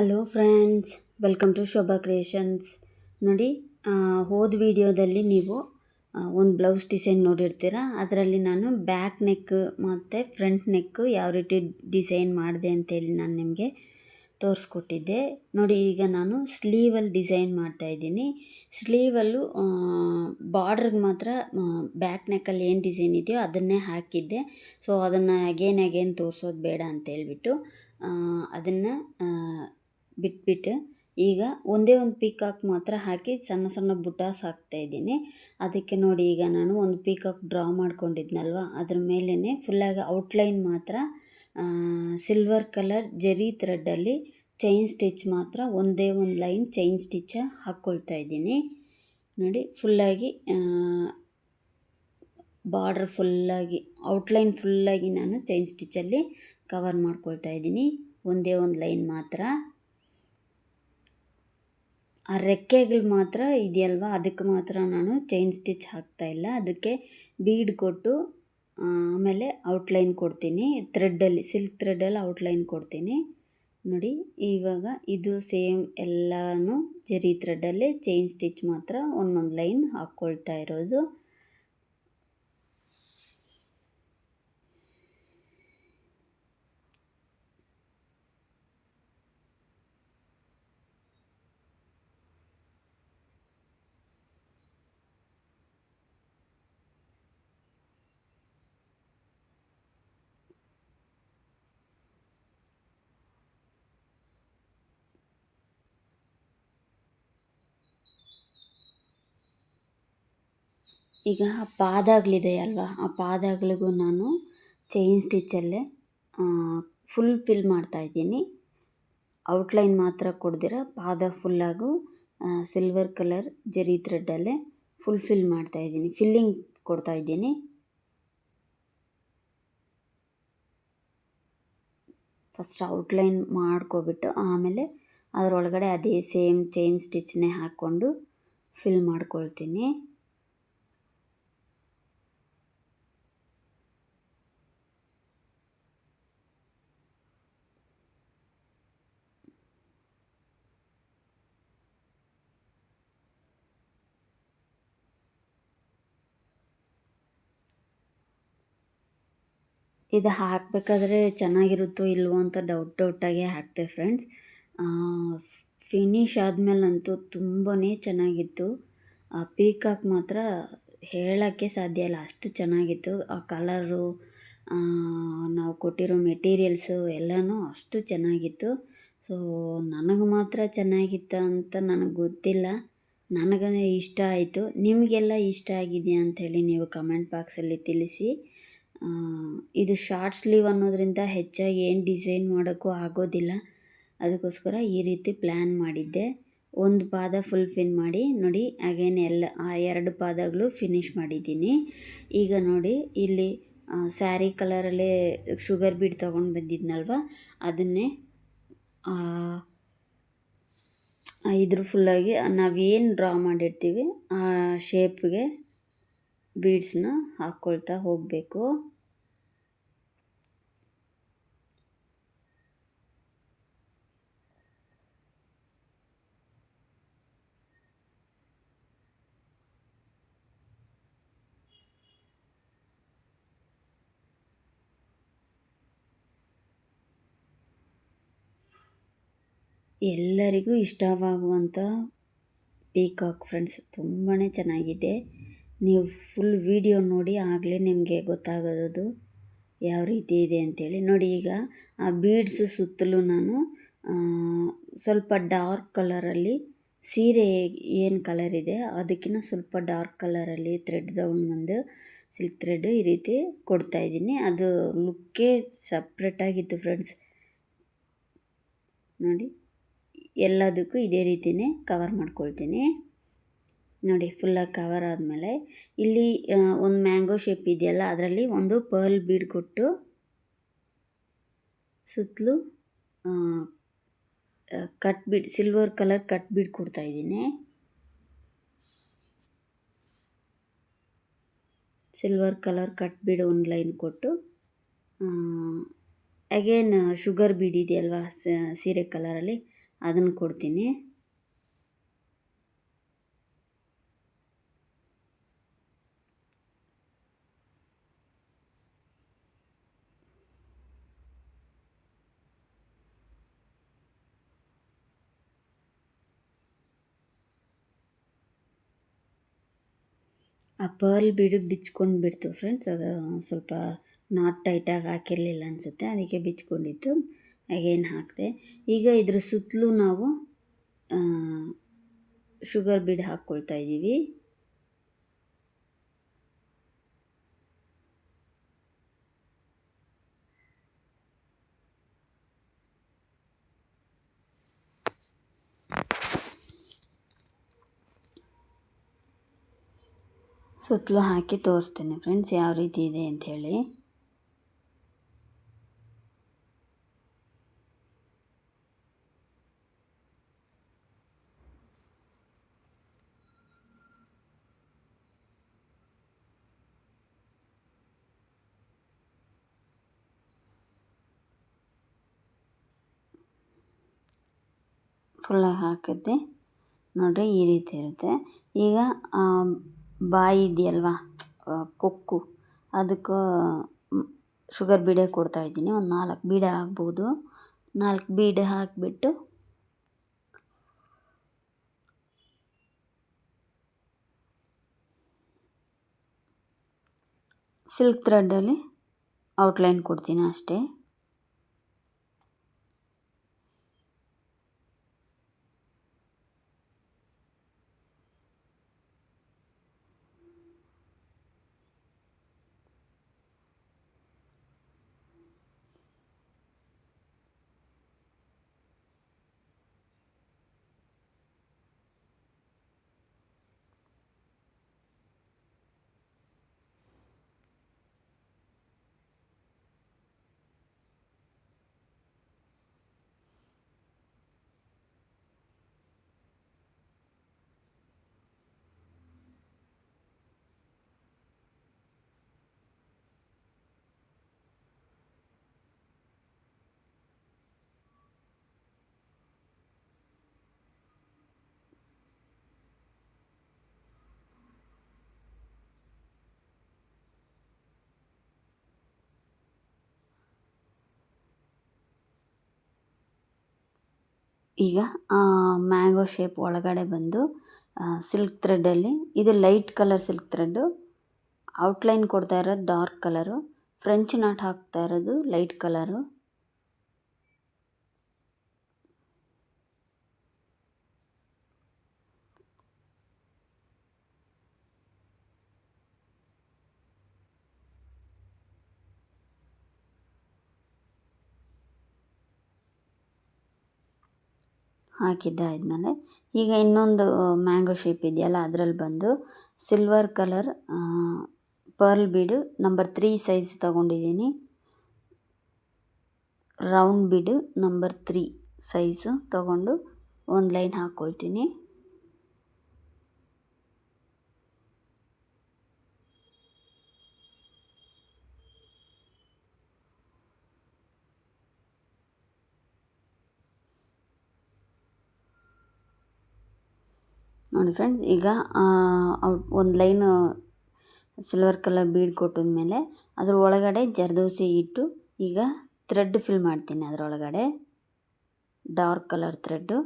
Hello friends, welcome to Shobha Creations. ನೋಡಿ, ಹೋದ ವಿಡಿಯೋದಲ್ಲಿ ನೀವು ಒಂದು ಬ್ಲೌಸ್ ಡಿಸೈನ್ ನೋಡಿರ್ತೀರ. ಅದರಲ್ಲಿ ನಾನು ಬ್ಯಾಕ್ ನೆಕ್ ಮತ್ತು ಫ್ರಂಟ್ ನೆಕ್ ಯಾವ ರೀತಿ ಡಿಸೈನ್ ಮಾಡಿದೆ ಅಂತೇಳಿ ನಾನು ನಿಮಗೆ ತೋರಿಸ್ಕೊಟ್ಟಿದ್ದೆ. ನೋಡಿ, ಈಗ ನಾನು ಸ್ಲೀವಲ್ಲಿ ಡಿಸೈನ್ ಮಾಡ್ತಾಯಿದ್ದೀನಿ. ಸ್ಲೀವಲ್ಲೂ ಬಾರ್ಡ್ರಿಗೆ ಮಾತ್ರ ಬ್ಯಾಕ್ ನೆಕ್ಕಲ್ಲಿ ಏನು ಡಿಸೈನ್ ಇದೆಯೋ ಅದನ್ನೇ ಹಾಕಿದ್ದೆ. ಸೊ ಅದನ್ನು ಅಗೇನ್ ತೋರಿಸೋದು ಬೇಡ ಅಂತೇಳ್ಬಿಟ್ಟು ಅದನ್ನು ಬಿಟ್ಬಿಟ್ಟು ಈಗ ಒಂದೇ ಒಂದು ಪೀಕಾಕ್ ಮಾತ್ರ ಹಾಕಿ ಸಣ್ಣ ಸಣ್ಣ ಬುಟಾಸ್ ಹಾಕ್ತಾಯಿದ್ದೀನಿ. ಅದಕ್ಕೆ ನೋಡಿ, ಈಗ ನಾನು ಒಂದು ಪೀಕಾಕ್ ಡ್ರಾ ಮಾಡ್ಕೊಂಡಿದ್ನಲ್ವ, ಅದ್ರ ಮೇಲೇ ಫುಲ್ಲಾಗಿ ಔಟ್ಲೈನ್ ಮಾತ್ರ ಸಿಲ್ವರ್ ಕಲರ್ ಜರಿ ಥ್ರೆಡ್ಡಲ್ಲಿ ಚೈನ್ ಸ್ಟಿಚ್ ಮಾತ್ರ ಒಂದೇ ಒಂದು ಲೈನ್ ಚೈನ್ ಸ್ಟಿಚ್ಚ ಹಾಕ್ಕೊಳ್ತಾ ಇದ್ದೀನಿ. ನೋಡಿ, ಫುಲ್ಲಾಗಿ ಬಾರ್ಡ್ರ್ ಫುಲ್ಲಾಗಿ ಔಟ್ಲೈನ್ ಫುಲ್ಲಾಗಿ ನಾನು ಚೈನ್ ಸ್ಟಿಚ್ಚಲ್ಲಿ ಕವರ್ ಮಾಡ್ಕೊಳ್ತಾ ಇದ್ದೀನಿ. ಒಂದೇ ಒಂದು ಲೈನ್ ಮಾತ್ರ. ಆ ರೆಕ್ಕೆಗಳು ಮಾತ್ರ ಇದೆಯಲ್ವ, ಅದಕ್ಕೆ ಮಾತ್ರ ನಾನು ಚೈನ್ ಸ್ಟಿಚ್ ಹಾಕ್ತಾಯಿಲ್ಲ. ಅದಕ್ಕೆ ಬೀಡ್ ಕೊಟ್ಟು ಆಮೇಲೆ ಔಟ್ಲೈನ್ ಕೊಡ್ತೀನಿ. ಥ್ರೆಡ್ಡಲ್ಲಿ ಸಿಲ್ಕ್ ಥ್ರೆಡ್ಡಲ್ಲಿ ಔಟ್ಲೈನ್ ಕೊಡ್ತೀನಿ. ನೋಡಿ, ಇವಾಗ ಇದು ಸೇಮ್ ಎಲ್ಲನೂ ಜರಿ ಥ್ರೆಡ್ಡಲ್ಲೇ ಚೈನ್ ಸ್ಟಿಚ್ ಮಾತ್ರ ಒಂದೊಂದು ಲೈನ್ ಹಾಕ್ಕೊಳ್ತಾ ಇರೋದು. ಈಗ ಪಾದಗಳಿದೆ ಅಲ್ವಾ, ಆ ಪಾದಗಳಿಗೂ ನಾನು ಚೈನ್ ಸ್ಟಿಚ್ಚಲ್ಲೇ ಫುಲ್ ಫಿಲ್ ಮಾಡ್ತಾಯಿದ್ದೀನಿ. ಔಟ್ಲೈನ್ ಮಾತ್ರ ಕೊಡ್ದಿರ ಪಾದ ಫುಲ್ಲಾಗೂ ಸಿಲ್ವರ್ ಕಲರ್ ಜರಿ ಥ್ರೆಡ್ಡಲ್ಲೇ ಫುಲ್ ಫಿಲ್ ಮಾಡ್ತಾಯಿದ್ದೀನಿ, ಫಿಲ್ಲಿಂಗ್ ಕೊಡ್ತಾಯಿದ್ದೀನಿ. ಫಸ್ಟ್ ಔಟ್ಲೈನ್ ಮಾಡ್ಕೊಬಿಟ್ಟು ಆಮೇಲೆ ಅದರೊಳಗಡೆ ಅದೇ ಸೇಮ್ ಚೈನ್ ಸ್ಟಿಚ್ನೇ ಹಾಕ್ಕೊಂಡು ಫಿಲ್ ಮಾಡ್ಕೊಳ್ತೀನಿ. ಇದು ಹಾಕಬೇಕಾದ್ರೆ ಚೆನ್ನಾಗಿರುತ್ತೋ ಇಲ್ವೋ ಅಂತ ಡೌಟಾಗೆ ಹಾಕ್ತೆ ಫ್ರೆಂಡ್ಸ್. ಫಿನಿಶ್ ಆದಮೇಲಂತೂ ತುಂಬಾ ಚೆನ್ನಾಗಿತ್ತು. ಆ ಪೀಕಾಕ್ ಮಾತ್ರ ಹೇಳೋಕ್ಕೆ ಸಾಧ್ಯ ಇಲ್ಲ, ಅಷ್ಟು ಚೆನ್ನಾಗಿತ್ತು. ಆ ಕಲರು, ನಾವು ಕೊಟ್ಟಿರೋ ಮೆಟೀರಿಯಲ್ಸು ಎಲ್ಲನೂ ಅಷ್ಟು ಚೆನ್ನಾಗಿತ್ತು. ಸೊ ನನಗೆ ಮಾತ್ರ ಚೆನ್ನಾಗಿತ್ತು ಅಂತ ನನಗೆ ಗೊತ್ತಿಲ್ಲ, ನನಗೆ ಇಷ್ಟ ಆಯಿತು. ನಿಮಗೆಲ್ಲ ಇಷ್ಟ ಆಗಿದೆಯಾ ಅಂಥೇಳಿ ನೀವು ಕಮೆಂಟ್ ಬಾಕ್ಸಲ್ಲಿ ತಿಳಿಸಿ. ಇದು ಶಾರ್ಟ್ ಸ್ಲೀವ್ ಅನ್ನೋದರಿಂದ ಹೆಚ್ಚಾಗಿ ಏನು ಡಿಸೈನ್ ಮಾಡೋಕ್ಕೂ ಆಗೋದಿಲ್ಲ. ಅದಕ್ಕೋಸ್ಕರ ಈ ರೀತಿ ಪ್ಲ್ಯಾನ್ ಮಾಡಿದ್ದೆ. ಒಂದು ಪಾದ ಫುಲ್ ಫಿನ್ ಮಾಡಿ ನೋಡಿ, ಅಗೇನ್ ಎಲ್ಲ ಆ 2 ಪಾದಗಳು ಫಿನಿಷ್ ಮಾಡಿದ್ದೀನಿ. ಈಗ ನೋಡಿ, ಇಲ್ಲಿ ಸ್ಯಾರಿ ಕಲರಲ್ಲೇ ಶುಗರ್ ಬೀಡ್ ತೊಗೊಂಡು ಬಂದಿದ್ನಲ್ವ, ಅದನ್ನೇ ಇದ್ರ ಫುಲ್ಲಾಗಿ ನಾವೇನು ಡ್ರಾ ಮಾಡಿರ್ತೀವಿ ಆ ಶೇಪ್ಗೆ ಬೀಡ್ಸ್ನ ಹಾಕ್ಕೊಳ್ತಾ ಹೋಗಬೇಕು. ಎಲ್ಲರಿಗೂ ಇಷ್ಟವಾಗುವಂಥ ಪೀಕಾಕ್ ಫ್ರೆಂಡ್ಸ್, ತುಂಬಾ ಚೆನ್ನಾಗಿದೆ. ನೀವು ಫುಲ್ ವಿಡಿಯೋ ನೋಡಿ ಆಗಲೇ ನಿಮಗೆ ಗೊತ್ತಾಗೋದು ಯಾವ ರೀತಿ ಇದೆ ಅಂಥೇಳಿ. ನೋಡಿ, ಈಗ ಆ ಬೀಡ್ಸ್ ಸುತ್ತಲೂ ನಾನು ಸ್ವಲ್ಪ ಡಾರ್ಕ್ ಕಲರಲ್ಲಿ ಸೀರೆ ಏನು ಕಲರ್ ಇದೆ ಅದಕ್ಕಿಂತ ಸ್ವಲ್ಪ ಡಾರ್ಕ್ ಕಲರಲ್ಲಿ ಥ್ರೆಡ್ ತಗೊಂಡ್ಬಂದು ಸಿಲ್ಕ್ ಥ್ರೆಡ್ ಈ ರೀತಿ ಕೊಡ್ತಾಯಿದ್ದೀನಿ. ಅದು ಲುಕ್ಕೇ ಸಪ್ರೇಟಾಗಿತ್ತು ಫ್ರೆಂಡ್ಸ್. ನೋಡಿ, ಎಲ್ಲದಕ್ಕೂ ಇದೇ ರೀತಿಯೇ ಕವರ್ ಮಾಡ್ಕೊಳ್ತೀನಿ. ನೋಡಿ, ಫುಲ್ಲಾಗಿ ಕವರ್ ಆದಮೇಲೆ ಇಲ್ಲಿ ಒಂದು ಮ್ಯಾಂಗೋ ಶೇಪ್ ಇದೆಯಲ್ಲ, ಅದರಲ್ಲಿ ಒಂದು ಪರ್ಲ್ ಬೀಡ್ ಕೊಟ್ಟು ಸುತ್ತಲೂ cut bead, silver colour cut bead ಕೊಡ್ತಾಯಿದ್ದೀನಿ. ಸಿಲ್ವರ್ ಕಲರ್ ಕಟ್ ಬೀಡ್ ಒಂದು ಲೈನ್ ಕೊಟ್ಟು ಅಗೇನ್ ಶುಗರ್ ಬೀಡ್ ಇದೆಯಲ್ವ ಸೀರೆ ಕಲರಲ್ಲಿ, ಅದನ್ನು ಕೊಡ್ತೀನಿ. ಆ ಪರ್ಲ್ ಬೀಡು ಬಿಚ್ಕೊಂಡು ಬಿಡ್ತು ಫ್ರೆಂಡ್ಸ್. ಅದು ಸ್ವಲ್ಪ ನಾಟ್ ಟೈಟಾಗಿ ಹಾಕಿರಲಿಲ್ಲ ಅನಿಸುತ್ತೆ, ಅದಕ್ಕೆ ಬಿಚ್ಕೊಂಡಿತ್ತು. ಅಗೇನ್ ಹಾಕಿದೆ. ಈಗ ಇದ್ರ ಸುತ್ತಲೂ ನಾವು ಶುಗರ್ ಬೀಡ್ ಹಾಕ್ಕೊಳ್ತಾ ಇದ್ದೀವಿ. ಸುತ್ತಲೂ ಹಾಕಿ ತೋರಿಸ್ತೀನಿ ಫ್ರೆಂಡ್ಸ್ ಯಾವ ರೀತಿ ಇದೆ ಅಂಥೇಳಿ. ಫುಲ್ಲಾಗಿ ಹಾಕಿದ್ದೆ ನೋಡಿರಿ, ಈ ರೀತಿ ಇರುತ್ತೆ. ಈಗ ಬಾಯಿ ಇದೆಯಲ್ವಾ, ಕೊಕ್ಕು, ಅದಕ್ಕೆ ಶುಗರ್ ಬೀಡೆ ಕೊಡ್ತಾಯಿದ್ದೀನಿ. ಒಂದು 4 ಬೀಡೆ ಆಗ್ಬೋದು. 4 ಬೀಡೆ ಹಾಕಿಬಿಟ್ಟು ಸಿಲ್ಕ್ ಥ್ರೆಡ್ಡಲ್ಲಿ ಔಟ್ಲೈನ್ ಕೊಡ್ತೀನಿ ಅಷ್ಟೇ. ಈಗ ಮ್ಯಾಂಗೋ ಶೇಪ್ ಒಳಗಡೆ ಬಂದು ಸಿಲ್ಕ್ ಥ್ರೆಡ್ಡಲ್ಲಿ, ಇದು light colour silk thread, outline ಕೊಡ್ತಾ ಇರೋದು ಡಾರ್ಕ್ ಕಲರು, ಫ್ರೆಂಚ್ ನಾಟ್ ಹಾಕ್ತಾ ಇರೋದು ಲೈಟ್ ಕಲರು. ಹಾಕಿದ್ದಾದ್ಮೇಲೆ ಈಗ ಇನ್ನೊಂದು ಮ್ಯಾಂಗೋ ಶೇಪ್ ಇದೆಯಲ್ಲ, ಅದರಲ್ಲಿ ಬಂದು ಸಿಲ್ವರ್ ಕಲರ್ ಪರ್ಲ್ ಬೀಡು ನಂಬರ್ 3 ಸೈಜ್ ತಗೊಂಡಿದ್ದೀನಿ. ರೌಂಡ್ ಬೀಡು ನಂಬರ್ 3 ಸೈಜು ತಗೊಂಡು ಒಂದು ಲೈನ್ ಹಾಕ್ಕೊಳ್ತೀನಿ. ನೋಡಿ ಫ್ರೆಂಡ್ಸ್, ಈಗ ಒಂದು ಲೈನ್ ಸಿಲ್ವರ್ ಕಲರ್ ಬೀಡ್ ಕೊಟ್ಟಿದ್ಮೇಲೆ ಅದ್ರ ಒಳಗಡೆ ಜರ್ದೋಸಿ ಇಟ್ಟು ಈಗ ಥ್ರೆಡ್ ಫಿಲ್ ಮಾಡ್ತೀನಿ. ಅದರೊಳಗಡೆ dark colour thread.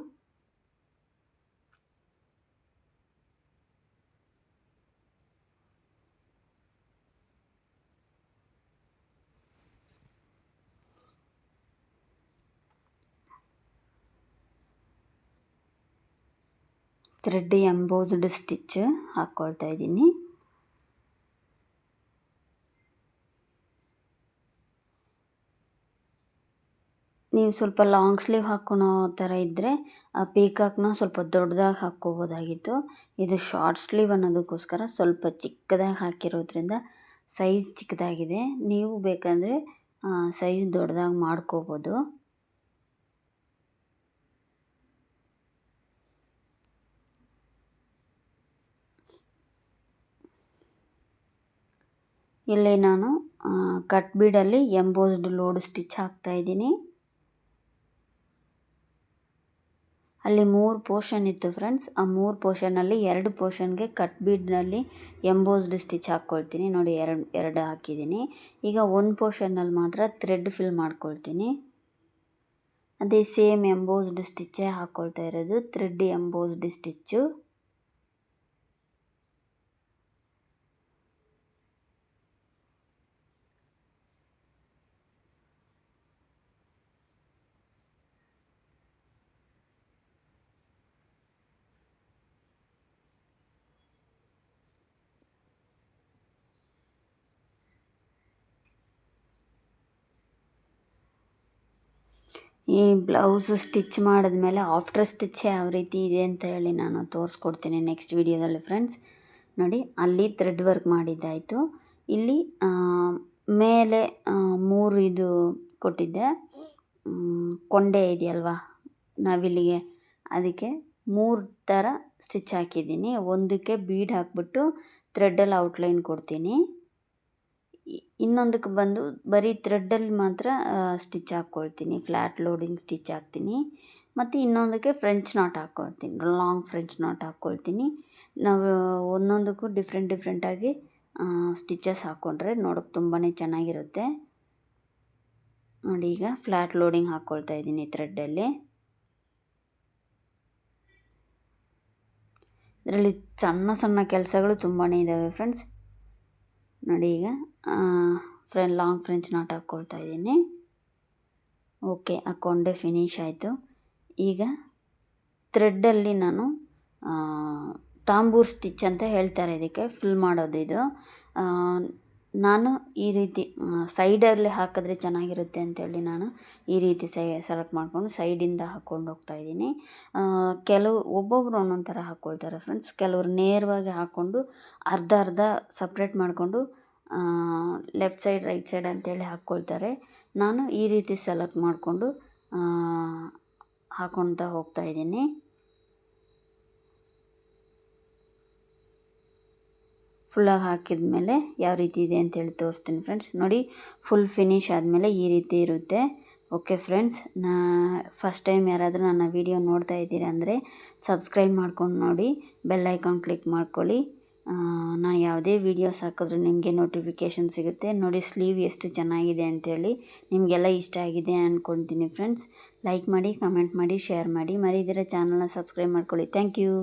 Thread embossed stitch ಹಾಕ್ಕೊಳ್ತಾ ಇದ್ದೀನಿ. ನೀವು ಸ್ವಲ್ಪ ಲಾಂಗ್ ಸ್ಲೀವ್ ಹಾಕ್ಕೊಳೋ ಥರ ಇದ್ದರೆ ಆ ಪೀಕಾಕ್ನ ಸ್ವಲ್ಪ ದೊಡ್ಡದಾಗಿ ಹಾಕ್ಕೋಬೋದಾಗಿತ್ತು. ಇದು ಶಾರ್ಟ್ ಸ್ಲೀವ್ ಅನ್ನೋದಕ್ಕೋಸ್ಕರ ಸ್ವಲ್ಪ ಚಿಕ್ಕದಾಗಿ ಹಾಕಿರೋದ್ರಿಂದ ಸೈಜ್ ಚಿಕ್ಕದಾಗಿದೆ. ನೀವು ಬೇಕಂದರೆ ಸೈಜ್ ದೊಡ್ಡದಾಗಿ ಮಾಡ್ಕೋಬೋದು. ಇಲ್ಲಿ ನಾನು ಕಟ್ ಬೀಡಲ್ಲಿ ಎಂಬೋಸ್ಡ್ ಲೋಡ್ ಸ್ಟಿಚ್ ಹಾಕ್ತಾಯಿದ್ದೀನಿ. ಅಲ್ಲಿ 3 ಪೋರ್ಷನ್ ಇತ್ತು ಫ್ರೆಂಡ್ಸ್. ಆ 3 ಪೋರ್ಷನಲ್ಲಿ 2 ಪೋರ್ಷನ್ಗೆ ಕಟ್ ಬೀಡ್ನಲ್ಲಿ ಎಂಬೋಸ್ಡ್ ಸ್ಟಿಚ್ ಹಾಕ್ಕೊಳ್ತೀನಿ. ನೋಡಿ ಎರಡು ಹಾಕಿದ್ದೀನಿ. ಈಗ ಒಂದು ಪೋರ್ಷನ್ನಲ್ಲಿ ಮಾತ್ರ ಥ್ರೆಡ್ ಫಿಲ್ ಮಾಡ್ಕೊಳ್ತೀನಿ. ಅದೇ ಸೇಮ್ ಎಂಬೋಸ್ಡ್ ಸ್ಟಿಚ್ಚೇ ಹಾಕ್ಕೊಳ್ತಾ ಇರೋದು, ಥ್ರೆಡ್ ಎಂಬೋಸ್ಡ್ ಸ್ಟಿಚ್ಚು. ಈ ಬ್ಲೌಸ್ ಸ್ಟಿಚ್ ಮಾಡಿದ್ಮೇಲೆ ಆಫ್ಟರ್ ಸ್ಟಿಚ್ ಯಾವ ರೀತಿ ಇದೆ ಅಂತ ಹೇಳಿ ನಾನು ತೋರಿಸ್ಕೊಡ್ತೀನಿ ನೆಕ್ಸ್ಟ್ ವಿಡಿಯೋದಲ್ಲಿ ಫ್ರೆಂಡ್ಸ್. ನೋಡಿ, ಅಲ್ಲಿ ಥ್ರೆಡ್ ವರ್ಕ್ ಮಾಡಿದ್ದಾಯಿತು. ಇಲ್ಲಿ ಮೇಲೆ 3 ಇದು ಕೊಟ್ಟಿದ್ದೆ, ಕೊಂಡೆ ಇದೆಯಲ್ವಾ ನಾವಿಲ್ಲಿಗೆ, ಅದಕ್ಕೆ 3 ಥರ ಸ್ಟಿಚ್ ಹಾಕಿದ್ದೀನಿ. ಒಂದಕ್ಕೆ ಬೀಡ್ ಹಾಕ್ಬಿಟ್ಟು ಥ್ರೆಡ್ಡಲ್ಲಿ ಔಟ್ಲೈನ್ ಕೊಡ್ತೀನಿ. ಇನ್ನೊಂದಕ್ಕೆ ಬಂದು ಬರೀ ಥ್ರೆಡ್ಡಲ್ಲಿ ಮಾತ್ರ ಸ್ಟಿಚ್ ಹಾಕ್ಕೊಳ್ತೀನಿ, ಫ್ಲ್ಯಾಟ್ ಲೋಡಿಂಗ್ ಸ್ಟಿಚ್ ಹಾಕ್ತೀನಿ. ಮತ್ತು ಇನ್ನೊಂದಕ್ಕೆ ಫ್ರೆಂಚ್ ನಾಟ್ ಹಾಕ್ಕೊಳ್ತೀನಿ, ಲಾಂಗ್ ಫ್ರೆಂಚ್ ನಾಟ್ ಹಾಕ್ಕೊಳ್ತೀನಿ. ನಾವು ಒಂದೊಂದಕ್ಕೂ ಡಿಫ್ರೆಂಟಾಗಿ ಸ್ಟಿಚಸ್ ಹಾಕ್ಕೊಂಡ್ರೆ ನೋಡೋಕ್ಕೆ ತುಂಬಾ ಚೆನ್ನಾಗಿರುತ್ತೆ. ನೋಡಿ, ಈಗ ಫ್ಲ್ಯಾಟ್ ಲೋಡಿಂಗ್ ಹಾಕ್ಕೊಳ್ತಾ ಇದ್ದೀನಿ ಥ್ರೆಡ್ಡಲ್ಲಿ. ಇದರಲ್ಲಿ ಸಣ್ಣ ಸಣ್ಣ ಕೆಲಸಗಳು ತುಂಬಾ ಇದ್ದಾವೆ ಫ್ರೆಂಡ್ಸ್. ನೋಡಿ, ಈಗ ಲಾಂಗ್ ಫ್ರೆಂಚ್ ನಾಟ್ ಹಾಕ್ಕೊಳ್ತಾ ಇದ್ದೀನಿ. ಓಕೆ, ಹಾಕ್ಕೊಂಡೆ ಫಿನಿಶ್ ಆಯಿತು. ಈಗ ಥ್ರೆಡ್ಡಲ್ಲಿ ನಾನು ತಾಂಬೂರ್ ಸ್ಟಿಚ್ ಅಂತ ಹೇಳ್ತಾರೆ ಇದಕ್ಕೆ, ಫಿಲ್ ಮಾಡೋದು ಇದು. ನಾನು ಈ ರೀತಿ ಸೈಡಲ್ಲಿ ಹಾಕಿದ್ರೆ ಚೆನ್ನಾಗಿರುತ್ತೆ ಅಂತೇಳಿ ನಾನು ಈ ರೀತಿ ಸೆಲೆಕ್ಟ್ ಮಾಡಿಕೊಂಡು ಸೈಡಿಂದ ಹಾಕ್ಕೊಂಡು ಹೋಗ್ತಾಯಿದ್ದೀನಿ. ಒಬ್ಬೊಬ್ಬರು ಒಂದೊಂದು ಥರ ಹಾಕ್ಕೊಳ್ತಾರೆ ಫ್ರೆಂಡ್ಸ್. ಕೆಲವರು ನೇರವಾಗಿ ಹಾಕ್ಕೊಂಡು ಅರ್ಧ ಸಪ್ರೇಟ್ ಮಾಡಿಕೊಂಡು ಲೆಫ್ಟ್ ಸೈಡ್ ರೈಟ್ ಸೈಡ್ ಅಂತೇಳಿ ಹಾಕ್ಕೊಳ್ತಾರೆ. ನಾನು ಈ ರೀತಿ ಸೆಲೆಕ್ಟ್ ಮಾಡಿಕೊಂಡು ಹಾಕ್ಕೊಳ್ತಾ ಹೋಗ್ತಾಯಿದ್ದೀನಿ. ಫುಲ್ಲಾಗಿ ಹಾಕಿದ ಮೇಲೆ ಯಾವ ರೀತಿ ಇದೆ ಅಂತೇಳಿ ತೋರಿಸ್ತೀನಿ ಫ್ರೆಂಡ್ಸ್. ನೋಡಿ, ಫುಲ್ ಫಿನಿಶ್ ಆದಮೇಲೆ ಈ ರೀತಿ ಇರುತ್ತೆ. ಓಕೆ ಫ್ರೆಂಡ್ಸ್, ಫಸ್ಟ್ ಟೈಮ್ ಯಾರಾದರೂ ನನ್ನ ವಿಡಿಯೋ ನೋಡ್ತಾ ಇದ್ದೀರಾ ಅಂದರೆ ಸಬ್ಸ್ಕ್ರೈಬ್ ಮಾಡ್ಕೊಂಡು ನೋಡಿ, ಬೆಲ್ ಐಕಾನ್ ಕ್ಲಿಕ್ ಮಾಡ್ಕೊಳ್ಳಿ. ನಾನು ಯಾವುದೇ ವೀಡಿಯೋಸ್ ಹಾಕಿದ್ರೂ ನಿಮಗೆ ನೋಟಿಫಿಕೇಷನ್ ಸಿಗುತ್ತೆ. ನೋಡಿ, ಸ್ಲೀವ್ ಎಷ್ಟು ಚೆನ್ನಾಗಿದೆ ಅಂಥೇಳಿ ನಿಮಗೆಲ್ಲ ಇಷ್ಟ ಆಗಿದೆ ಅಂದ್ಕೊಳ್ತೀನಿ ಫ್ರೆಂಡ್ಸ್. ಲೈಕ್ ಮಾಡಿ, ಕಮೆಂಟ್ ಮಾಡಿ, ಶೇರ್ ಮಾಡಿ, ಮರಿದಿರ ಚಾನಲ್ನ ಸಬ್ಸ್ಕ್ರೈಬ್ ಮಾಡ್ಕೊಳ್ಳಿ. Thank you.